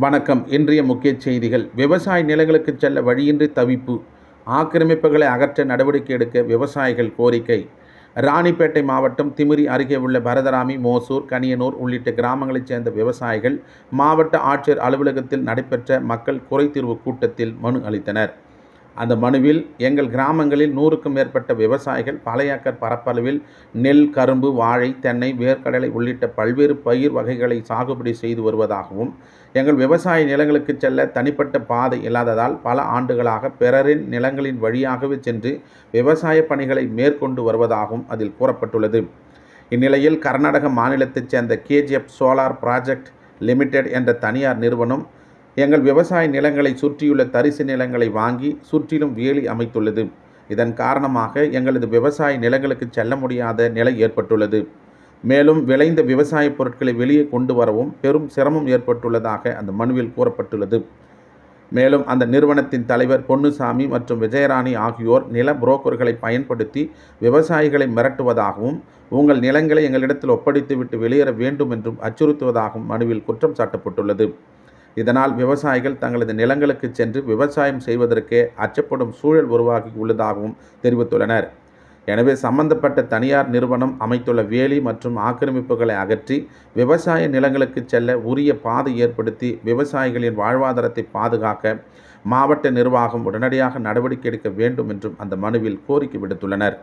வணக்கம். இன்றைய முக்கிய செய்திகள். விவசாய நிலங்களுக்கு செல்ல வழியின்றி தவிப்பு. ஆக்கிரமிப்புகளை அகற்ற நடவடிக்கை எடுக்க விவசாயிகள் கோரிக்கை. ராணிப்பேட்டை மாவட்டம் திமிரி அருகே உள்ள பரதராமி, மோசூர், கனியனூர் உள்ளிட்ட கிராமங்களைச் சேர்ந்த விவசாயிகள் மாவட்ட ஆட்சியர் அலுவலகத்தில் நடைபெற்ற மக்கள் குறைதீர்வு கூட்டத்தில் மனு அளித்தனர். அந்த மனுவில், எங்கள் கிராமங்களில் 100க்கும் மேற்பட்ட விவசாயிகள் பல ஏக்கர் பரப்பளவில் நெல், கரும்பு, வாழை, தென்னை, வேர்க்கடலை உள்ளிட்ட பல்வேறு பயிர் வகைகளை சாகுபடி செய்து வருவதாகவும், எங்கள் விவசாய நிலங்களுக்கு செல்ல தனிப்பட்ட பாதை இல்லாததால் பல ஆண்டுகளாக பிறரின் நிலங்களின் வழியாகவே சென்று விவசாய பணிகளை மேற்கொண்டு வருவதாகவும் அதில் கூறப்பட்டுள்ளது. இந்நிலையில், கர்நாடக மாநிலத்தைச் சேர்ந்த KGF சோலார் ப்ராஜெக்ட் லிமிடெட் என்ற தனியார் நிறுவனம் எங்கள் விவசாய நிலங்களை சுற்றியுள்ள தரிசு நிலங்களை வாங்கி சுற்றிலும் வேலி அமைத்துள்ளது. இதன் காரணமாக எங்களது விவசாய நிலங்களுக்கு செல்ல முடியாத நிலை ஏற்பட்டுள்ளது. மேலும் விளைந்த விவசாய பொருட்களை வெளியே கொண்டு வரவும் பெரும் சிரமம் ஏற்பட்டுள்ளதாக அந்த மனுவில் கூறப்பட்டுள்ளது. மேலும் அந்த நிறுவனத்தின் தலைவர் பொன்னுசாமி மற்றும் விஜயராணி ஆகியோர் நில புரோக்கர்களை பயன்படுத்தி விவசாயிகளை மிரட்டுவதாகவும், உங்கள் நிலங்களை எங்களிடத்தில் ஒப்படைத்துவிட்டு வெளியேற வேண்டும் என்றும் அச்சுறுத்துவதாகவும் மனுவில் குற்றம் சாட்டப்பட்டுள்ளது. இதனால் விவசாயிகள் தங்களது நிலங்களுக்கு சென்று விவசாயம் செய்வதற்கே அச்சப்படும் சூழல் உருவாகி உள்ளதாகவும் தெரிவித்துள்ளனர். எனவே சம்பந்தப்பட்ட தனியார் நிறுவனம் அமைத்துள்ள வேலி மற்றும் ஆக்கிரமிப்புகளை அகற்றி விவசாய நிலங்களுக்கு செல்ல உரிய பாதை ஏற்படுத்தி விவசாயிகளின் வாழ்வாதாரத்தை பாதுகாக்க மாவட்ட நிர்வாகம் உடனடியாக நடவடிக்கை எடுக்க வேண்டும் என்றும் அந்த மனுவில் கோரிக்கை விடுத்துள்ளனர்.